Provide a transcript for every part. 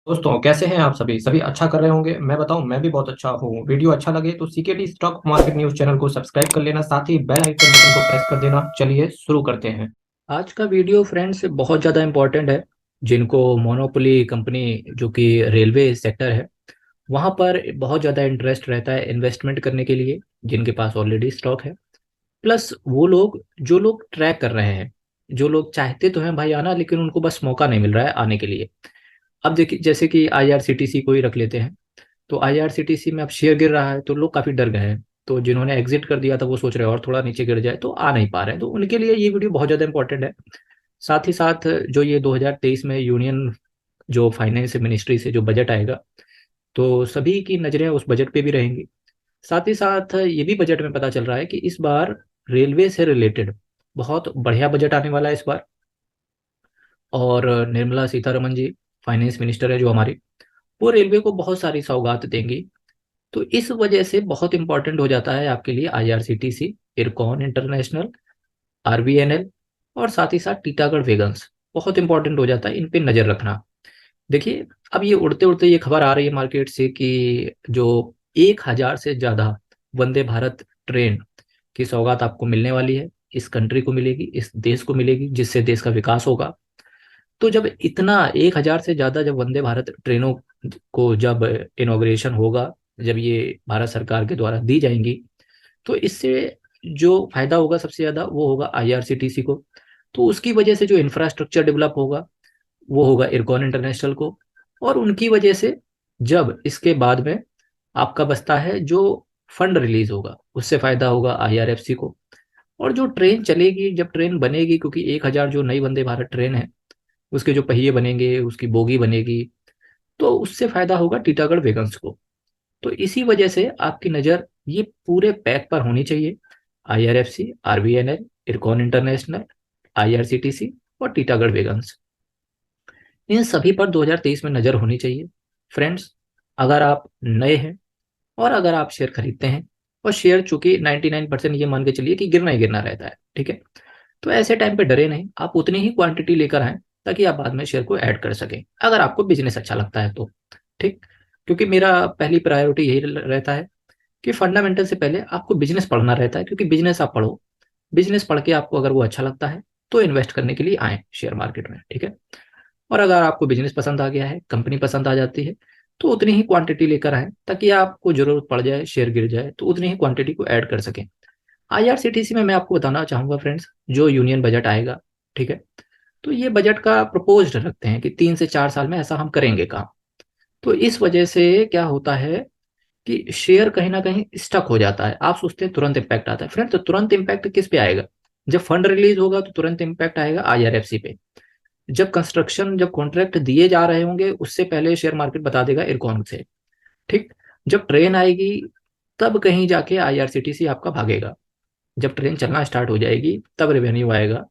दोस्तों कैसे हैं आप सभी सभी अच्छा कर रहे होंगे। मैं बताऊं, मैं भी बहुत अच्छा हूँ। वीडियो अच्छा लगे तो CKD stock market news channel को सब्सक्राइब कर लेना, साथ ही बेल आइकन बटन को प्रेस कर देना। चलिए शुरू करते हैं। आज का वीडियो फ्रेंड्स बहुत ज़्यादा इंपॉर्टेंट है। जिनको मोनोपोली कंपनी जो कि रेलवे सेक्टर है वहाँ पर बहुत ज़्यादा इंटरेस्ट रहता है इन्वेस्टमेंट करने के लिए, जिनके पास ऑलरेडी स्टॉक है, प्लस वो लोग जो लोग ट्रैक कर रहे हैं, जो लोग चाहते तो हैं भाई आना, लेकिन उनको बस मौका नहीं मिल रहा है आने के लिए। अब देखिए, जैसे कि आईआरसीटीसी को ही रख लेते हैं। तो आईआरसीटीसी में अब शेयर गिर रहा है तो लोग काफी डर गए हैं। तो जिन्होंने एग्जिट कर दिया था वो सोच रहे हैं और थोड़ा नीचे गिर जाए तो आ नहीं पा रहे हैं, तो उनके लिए ये वीडियो बहुत ज्यादा इंपॉर्टेंट है। साथ ही साथ जो ये 2023 में यूनियन जो फाइनेंस मिनिस्ट्री से जो बजट आएगा, तो सभी की नजरें उस बजट पे भी रहेंगी। साथ ही साथ ये भी बजट में पता चल रहा है कि इस बार रेलवे से रिलेटेड बहुत बढ़िया बजट आने वाला है इस बार। और निर्मला सीतारमन जी, फाइनेंस मिनिस्टर है जो हमारी, वो रेलवे को बहुत सारी सौगात देंगी। तो इस वजह से बहुत इंपॉर्टेंट हो जाता है आपके लिए आईआरसीटीसी, इरकॉन इंटरनेशनल, आरबीएनएल और साथ ही साथ टीटागढ़ वेगन्स। बहुत इंपॉर्टेंट हो जाता है, इन पे नजर रखना। देखिए, अब ये उड़ते उड़ते ये खबर आ रही है मार्केट से कि जो 1,000 से ज्यादा वंदे भारत ट्रेन की सौगात आपको मिलने वाली है, इस कंट्री को मिलेगी, इस देश को मिलेगी, जिससे देश का विकास होगा। तो जब इतना 1,000 से ज्यादा जब वंदे भारत ट्रेनों को जब इनॉग्रेशन होगा, जब ये भारत सरकार के द्वारा दी जाएंगी, तो इससे जो फायदा होगा सबसे ज्यादा वो होगा आईआरसीटीसी को। तो उसकी वजह से जो इंफ्रास्ट्रक्चर डेवलप होगा वो होगा इरकॉन इंटरनेशनल को। और उनकी वजह से जब इसके बाद में आपका बचता है जो फंड रिलीज होगा, उससे फायदा होगा आईआरएफसी को। और जो ट्रेन चलेगी, जब ट्रेन बनेगी, क्योंकि 1,000 जो नई वंदे भारत ट्रेन है उसके जो पहिए बनेंगे, उसकी बोगी बनेगी, तो उससे फायदा होगा टीटागढ़ वेगन्स को। तो इसी वजह से आपकी नज़र ये पूरे पैक पर होनी चाहिए। IRFC, RBNL, IRCON international, IRCTC और टीटागढ़ वेगन्स, इन सभी पर 2023 में नज़र होनी चाहिए। फ्रेंड्स, अगर आप नए हैं और अगर आप शेयर खरीदते हैं, और शेयर चूंकि 99% ये मान के चलिए कि गिरना ही गिरना रहता है, ठीक है, तो ऐसे टाइम पे डरे नहीं, आप उतनी ही क्वांटिटी लेकर आएं ताकि आप बाद में शेयर को ऐड कर सकें, अगर आपको बिजनेस अच्छा लगता है तो। ठीक। क्योंकि मेरा पहली प्रायोरिटी यही रहता है कि फंडामेंटल से पहले आपको बिजनेस पढ़ना रहता है, क्योंकि बिजनेस आप पढ़ो, बिजनेस पढ़ के आपको अगर वो अच्छा लगता है तो इन्वेस्ट करने के लिए आए शेयर मार्केट में, ठीक है। और अगर आपको बिजनेस पसंद आ गया है, कंपनी पसंद आ जाती है, तो उतनी ही क्वांटिटी लेकर आए ताकि आपको जरूरत पड़ जाए, शेयर गिर जाए तो उतनी ही क्वांटिटी को ऐड कर सकें। आईआरसीटीसी में मैं आपको बताना चाहूंगा फ्रेंड्स, जो यूनियन बजट आएगा, ठीक है, तो ये बजट का प्रपोज्ड रखते हैं कि 3 से 4 साल में ऐसा हम करेंगे काम। तो इस वजह से क्या होता है कि शेयर कहीं ना कहीं स्टक हो जाता है। आप सोचते हैं तुरंत इम्पैक्ट आता है, फ्रेंड, तो तुरंत इम्पैक्ट किस पे आएगा? जब फंड रिलीज होगा तो तुरंत इम्पैक्ट आएगा आईआरएफसी पे। जब कंस्ट्रक्शन, जब कॉन्ट्रैक्ट दिए जा रहे होंगे उससे पहले शेयर मार्केट बता देगा इरकॉन से। ठीक। जब ट्रेन आएगी तब कहीं जाके आईआरसीटीसी आपका भागेगा। जब ट्रेन चलना स्टार्ट हो जाएगी तब रेवेन्यू आएगा,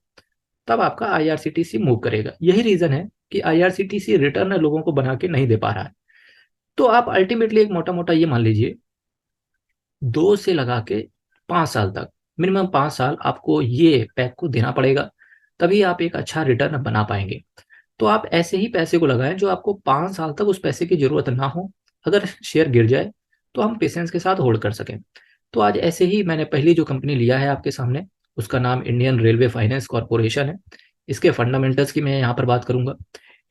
तब आपका आईआरसीटीसी मूव करेगा। यही रीजन है कि आईआरसीटीसी रिटर्न लोगों को बना के नहीं दे पा रहा है। तो आप अल्टीमेटली एक मोटा मोटा ये मान लीजिए, 2 से लगा के 5 साल तक, मिनिमम 5 साल आपको ये पैक को देना पड़ेगा, तभी आप एक अच्छा रिटर्न बना पाएंगे। तो आप ऐसे ही पैसे को लगाएं जो आपको 5 साल तक उस पैसे की जरूरत ना हो। अगर शेयर गिर जाए तो हम पेशेंस के साथ होल्ड कर सकें। तो आज ऐसे ही मैंने पहली जो कंपनी लिया है आपके सामने, उसका नाम इंडियन रेलवे फाइनेंस कॉरपोरेशन है। इसके फंडामेंटल्स की मैं यहाँ पर बात करूंगा।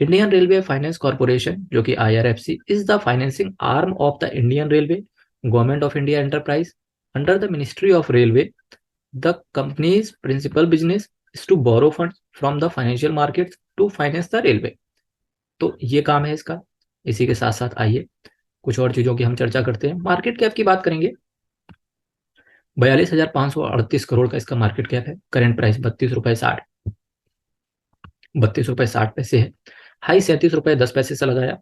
इंडियन रेलवे फाइनेंस कॉरपोरेशन, जो कि IRFC, is the financing arm of the Indian railway government of India enterprise under the ministry of railway. The company's principal business is to borrow funds from the financial markets to finance the railway. तो ये काम है इसका। इसी के साथ साथ आइए कुछ और चीजों की हम चर्चा करते हैं। मार्केट कैप की बात करेंगे। 42,538 करोड़ का इसका मार्केट कैप है। करेंट प्राइस 32 रुपए 60 है। हाई 37 रुपए 10 पैसे से लगाया।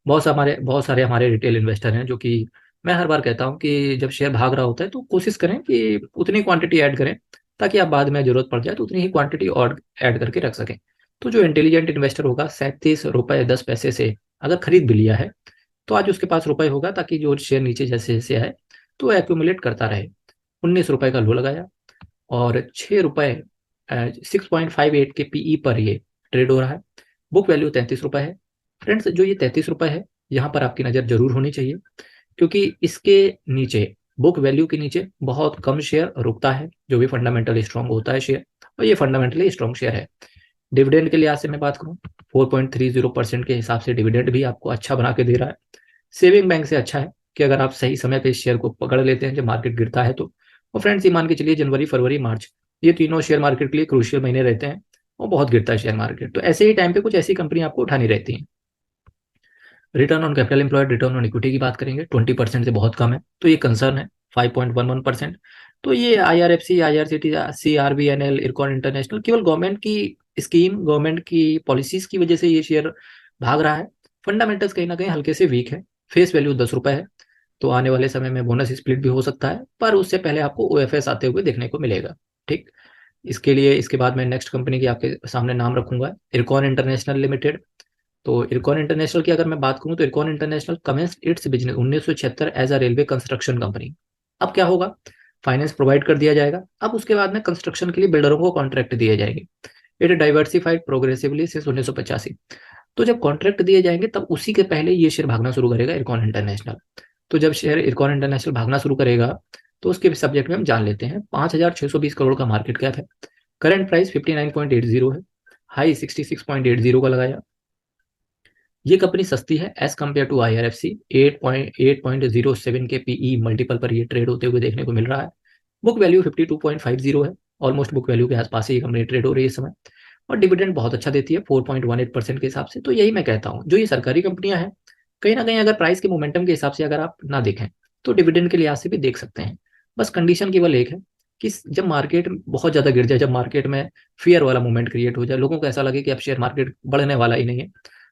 बहुत सारे हमारे रिटेल इन्वेस्टर हैं जो कि, मैं हर बार कहता हूं कि जब शेयर भाग रहा होता है तो कोशिश करें कि उतनी क्वांटिटी ऐड करें ताकि आप बाद में जरूरत पड़ जाए तो उतनी ही क्वांटिटी और ऐड करके रख सकें। तो जो इंटेलिजेंट इन्वेस्टर होगा 37 रुपए 10 पैसे से अगर खरीद भी लिया है तो आज उसके पास रुपए होगा, ताकि जो शेयर नीचे जैसे जैसे आए तो एक्यूमुलेट करता रहे। 19 रुपए का लो लगाया और 6 रुपए 6.58 के पीई पर ये ट्रेड हो रहा है। बुक वैल्यू 33 रुपए है। फ्रेंड्स जो ये 33 रुपए है, यहाँ पर आपकी नज़र जरूर होनी चाहिए, क्योंकि इसके नीचे, बुक वैल्यू के नीचे बहुत कम शेयर रुकता है, जो भी फंडामेंटली स्ट्रांग होता है शेयर, और ये फंडामेंटली स्ट्रांग शेयर है। डिविडेंड के लिहाज से मैं बात करूं, 4.30% के हिसाब से डिविडेंड भी आपको अच्छा बना के दे रहा है। सेविंग बैंक से अच्छा है कि अगर आप सही समय पे इस शेयर को पकड़ लेते हैं जब मार्केट गिरता है तो। और फ्रेंड्स ये मान के चलिए जनवरी, फरवरी, मार्च, ये तीनों शेयर मार्केट के लिए क्रूशियल महीने रहते हैं और बहुत गिरता है शेयर मार्केट, तो ऐसे ही टाइम पे कुछ ऐसी कंपनी आपको उठानी रहती है। Return on capital employed, return on equity की बात करेंगे, 20% से बहुत कम है, तो ये कंसर्न है। 5.11%। तो ये IRFC, IRCT, CRBNL, IRCON international, केवल गवर्नमेंट की स्कीम, गवर्नमेंट की पॉलिसीज की वजह से ये शेयर भाग रहा है। फंडामेंटल्स कहीं ना कहीं हल्के से वीक है। फेस वैल्यू 10 रुपए है, तो आने वाले समय में बोनस स्प्लिट भी हो सकता है, पर उससे पहले आपको OFS आते हुए देखने को मिलेगा। ठीक, इसके लिए इसके बाद मैं नेक्स्ट कंपनी की आपके सामने नाम रखूंगा, इरकॉन इंटरनेशनल लिमिटेड। तो इरकॉन इंटरनेशनल की अगर मैं बात करूं तो Ircon international commenced its business 1976 as a railway construction company. अब क्या होगा, फाइनेंस प्रोवाइड कर दिया जाएगा, अब उसके बाद में कंस्ट्रक्शन के लिए बिल्डरों को कॉन्ट्रैक्ट दिए जाएंगे। It diversified progressively since 1985। तो जब कॉन्ट्रैक्ट दिए जाएंगे तब उसी के पहले ये शेयर भागना शुरू करेगा, इरकॉन इंटरनेशनल। तो जब शेयर इरकॉन इंटरनेशनल भागना शुरू करेगा तो उसके सब्जेक्ट में हम जान लेते हैं। 5,620 करोड़ का मार्केट कैप है, करंट प्राइस 59.80 है, हाई 66.80 का लगाया। ये कंपनी सस्ती है एज कम्पेयर टू IRFC, 8.07 के PE मल्टीपल पर ये ट्रेड होते हुए देखने को मिल रहा है। बुक वैल्यू 52.50 है, ऑलमोस्ट बुक वैल्यू के आसपास ही ये कंपनी ट्रेड हो रही है इस समय। और डिविडेंड बहुत अच्छा देती है 4.18% के हिसाब से। तो यही मैं कहता हूँ, जो ये सरकारी कंपनियां हैं, कहीं ना कहीं अगर प्राइस के मोमेंटम के हिसाब से अगर आप ना देखें तो डिविडेंड के लिहाज से भी देख सकते हैं। बस कंडीशन केवल एक है कि जब मार्केट बहुत ज्यादा गिर जाए, जब मार्केट में फियर वाला मूवमेंट क्रिएट हो जाए, लोगों को ऐसा लगे कि अब शेयर मार्केट बढ़ने वाला ही नहीं है,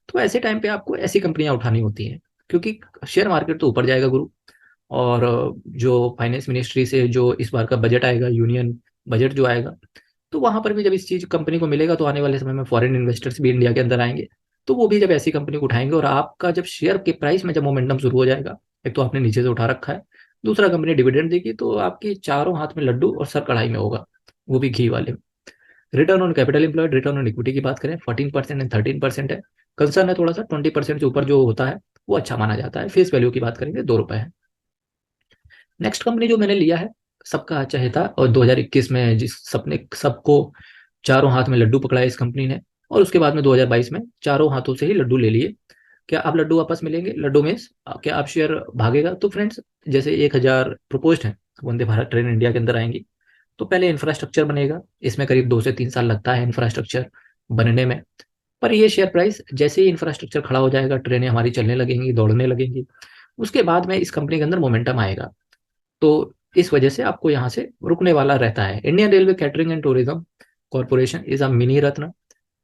तो ऐसे टाइम पे आपको ऐसी कंपनियां उठानी होती हैं, क्योंकि शेयर मार्केट तो ऊपर जाएगा गुरु। और जो फाइनेंस मिनिस्ट्री से जो इस बार का बजट आएगा, यूनियन बजट जो आएगा, तो वहां पर भी जब इस चीज कंपनी को मिलेगा तो आने वाले समय में फॉरेन इन्वेस्टर्स भी इंडिया के अंदर आएंगे, तो वो भी जब ऐसी कंपनी को उठाएंगे और आपका जब शेयर के प्राइस में जब मोमेंटम शुरू हो जाएगा, एक तो आपने नीचे से उठा रखा है, दूसरा कंपनी डिविडेंड देगी, तो आपके चारों हाथ में लड्डू और सर कढ़ाई में होगा, वो भी घी वाले। Return on capital employed, return on equity की बात करें, 14% एंड 13% है। कंसर्न है थोड़ा सा, 20% से ऊपर जो होता है वो अच्छा माना जाता है। फेस वैल्यू की बात करेंगे, 2 रुपए है। नेक्स्ट कंपनी जो मैंने लिया है, सबका अच्छा था, और 2021 में जिस सपने सबको चारों हाथ में लड्डू पकड़ाया इस कंपनी ने, और उसके बाद में 2022 में चारों हाथों से ही लड्डू ले लिए। क्या अब लड्डू वापस मिलेंगे? लड्डू में क्या अब शेयर भागेगा? तो फ्रेंड्स, जैसे 1,000 प्रपोज्ड है वंदे भारत ट्रेन इंडिया के अंदर आएंगी, तो पहले इंफ्रास्ट्रक्चर बनेगा, इसमें करीब 2 से 3 साल लगता है इंफ्रास्ट्रक्चर बनने में। पर ये शेयर प्राइस जैसे ही इंफ्रास्ट्रक्चर खड़ा हो जाएगा, ट्रेनें हमारी चलने लगेंगी, दौड़ने लगेंगी, उसके बाद में इस कंपनी के अंदर मोमेंटम आएगा। तो इस वजह से आपको यहाँ से रुकने वाला रहता है। Indian railway catering and tourism corporation is a mini Ratna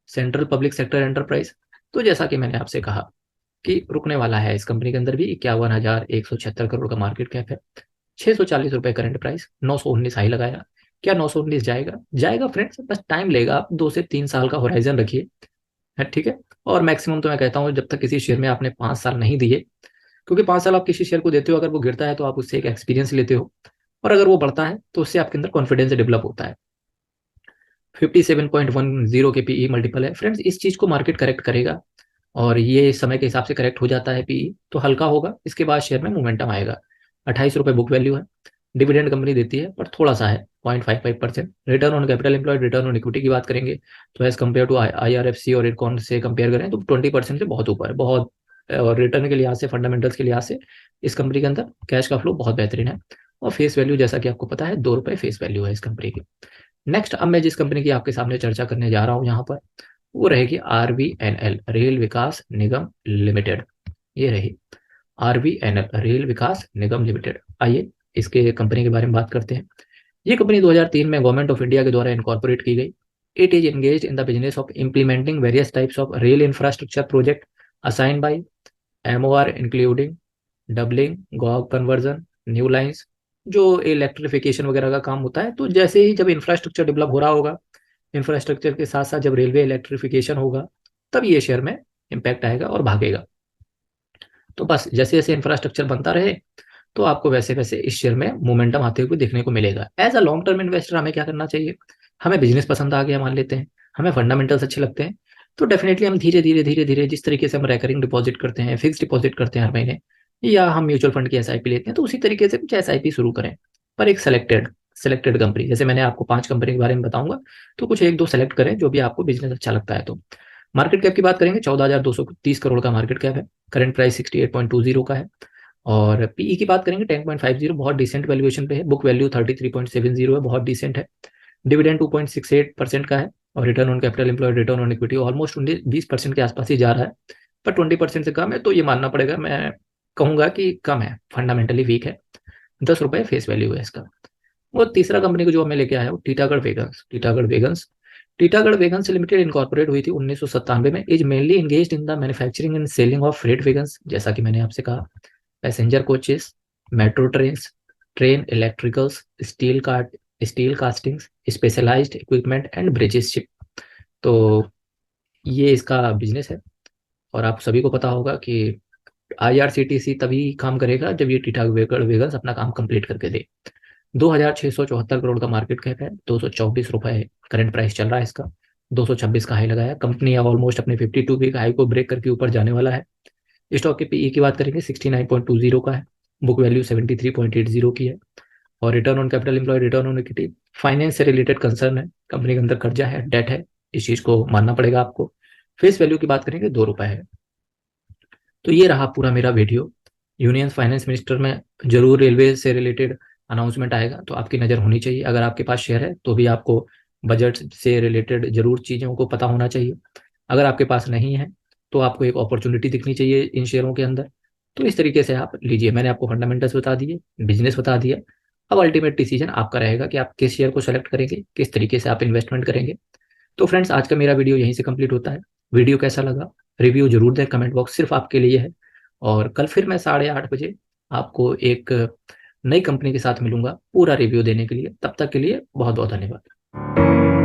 central public sector enterprise. तो जैसा कि मैंने आपसे कहा कि रुकने वाला है इस कंपनी के अंदर भी, 51,176 करोड़ का मार्केट कैप है, 640 रुपए करंट प्राइस, 919 हाई लगाया। क्या 919 जाएगा? जाएगा फ्रेंड्स, बस टाइम लेगा, आप 2 से 3 साल का होराइजन रखिए, है ठीक है। और मैक्सिमम तो मैं कहता हूँ जब तक किसी शेयर में आपने 5 साल नहीं दिए, क्योंकि 5 साल आप किसी शेयर को देते हो, अगर वो गिरता है तो आप उससे एक एक्सपीरियंस लेते हो, और अगर वो बढ़ता है तो उससे आपके अंदर कॉन्फिडेंस डेवलप होता है। 57.10 के PE मल्टीपल है फ्रेंड्स, इस चीज को मार्केट करेक्ट करेगा, और ये समय के हिसाब से करेक्ट हो जाता है PE, तो हल्का होगा, इसके बाद शेयर में मोमेंटम आएगा। 28 रुपए बुक वैल्यू है, डिविडेंड कंपनी देती है पर थोड़ा सा है, 0.55%। Return on capital employed, return on equity की बात करेंगे तो एज कम्पेयर टू IRFC और इरकॉन से कंपेयर करें तो 20% से बहुत ऊपर है, बहुत। और रिटर्न के लिहाज से, फंडामेंटल्स के लिहाज से इस कंपनी के अंदर कैश का फ्लो बहुत बेहतरीन है। और फेस वैल्यू जैसा कि आपको पता है, 2 रुपए फेस वैल्यू है इस कंपनी की। नेक्स्ट, अब मैं जिस कंपनी की आपके सामने चर्चा करने जा रहा हूँ यहाँ पर, वो रहेगी RVNL, रेल विकास निगम लिमिटेड। ये रही RVNL, रेल विकास निगम लिमिटेड। आइए इसके कंपनी के बारे में बात करते हैं। ये कंपनी 2003 में गवर्नमेंट ऑफ इंडिया के द्वारा इनकॉर्पोरेट की गई। It is engage in the business of implementing various types of rail infrastructure project assigned by MOR, including doubling, Gogh conversion, new lines, जो इलेक्ट्रिफिकेशन वगैरह का काम होता है। तो जैसे ही जब इंफ्रास्ट्रक्चर डेवलप हो रहा होगा, इंफ्रास्ट्रक्चर के साथ साथ जब रेलवे इलेक्ट्रिफिकेशन होगा, तब ये शेयर में इम्पैक्ट आएगा और भागेगा। तो बस जैसे जैसे इंफ्रास्ट्रक्चर बनता रहे, तो आपको वैसे वैसे इस शेयर में मोमेंटम आते हुए देखने को मिलेगा। As a long term investor हमें क्या करना चाहिए? हमें बिजनेस पसंद आ गया मान लेते हैं, हमें फंडामेंटल्स अच्छे लगते हैं, तो डेफिनेटली हम धीरे धीरे धीरे धीरे जिस तरीके से हम रेकरिंग डिपॉजिट करते हैं, फिक्स डिपॉजिट करते हैं हर महीने, या हम म्यूचुअल फंड की एसआईपी लेते हैं, तो उसी तरीके से कुछ एसआईपी शुरू करें, पर एक सेलेक्टेड सेलेक्टेड कंपनी। जैसे मैंने आपको 5 कंपनी के बारे में बताऊंगा, तो कुछ एक दो सेलेक्ट करें जो भी आपको बिजनेस अच्छा लगता है। तो मार्केट कैप की बात करेंगे, 14,230 करोड़ का मार्केट कैप है। करंट प्राइस 68.20 का है। और पीई की बात करेंगे 10.50, बहुत डिसेंट वैल्यूएशन पे है। बुक वैल्यू 33.70 है, बहुत डिसेंट है। डिविडेंड 2.68% का है। और return on capital employed, return on equity almost 20% के आसपास ही जा रहा है, पर 20% से कम है, तो ये मानना पड़ेगा, मैं कहूंगा कि कम है, फंडामेंटली वीक है। 10 रुपए फेस वैल्यू है इसका। वो तीसरा कंपनी को जो हमें लेके आया वो Titagarh wagons. Titagarh wagons limited incorporate हुई थी 1997 में। Is mainly engaged in the manufacturing and selling of freight wagons, जैसा कि मैंने आपसे कहा, passenger coaches, metro trains, train electricals, steel castings, specialised equipment and bridges ship. तो ये इसका बिजनेस है। और आप सभी को पता होगा कि आईआरसीटीसी तभी काम करेगा जब ये टीटागढ़ वेगन्स अपना काम कंप्लीट करके दे। 2,674 करोड़ का मार्केट कैप है, 224 रुपए करंट प्राइस चल रहा है इसका। 226 का हाई लगाया कंपनी, अब ऑलमोस्ट अपने 52 वीक हाई को ब्रेक करके ऊपर जाने वाला है। स्टॉक के पीई की बात करेंगे 69.20 का है। बुक वैल्यू 73.80 की है। और return on capital employed, return on equity, finance से रिलेटेड कंसर्न है, कंपनी के अंदर कर्जा है, डेट है, इस चीज को मानना पड़ेगा आपको। फेस वैल्यू की बात करेंगे 2 रुपए है। तो ये रहा पूरा मेरा वीडियो। यूनियन फाइनेंस मिनिस्टर में जरूर रेलवे से रिलेटेड अनाउंसमेंट आएगा, तो आपकी नज़र होनी चाहिए। अगर आपके पास शेयर है तो भी आपको बजट से रिलेटेड जरूर चीज़ों को पता होना चाहिए। अगर आपके पास नहीं है तो आपको एक अपॉर्चुनिटी दिखनी चाहिए इन शेयरों के अंदर। तो इस तरीके से आप लीजिए। मैंने आपको फंडामेंटल्स बता दिए, बिजनेस बता दिया। अब अल्टीमेट डिसीजन आपका रहेगा कि आप किस शेयर को सेलेक्ट करेंगे, किस तरीके से आप इन्वेस्टमेंट करेंगे। तो फ्रेंड्स, आज का मेरा वीडियो यहीं से कंप्लीट होता है। वीडियो कैसा लगा रिव्यू जरूर दें, कमेंट बॉक्स सिर्फ आपके लिए है। और कल फिर मैं 8:30 बजे आपको एक नई कंपनी के साथ मिलूंगा पूरा रिव्यू देने के लिए। तब तक के लिए बहुत बहुत धन्यवाद।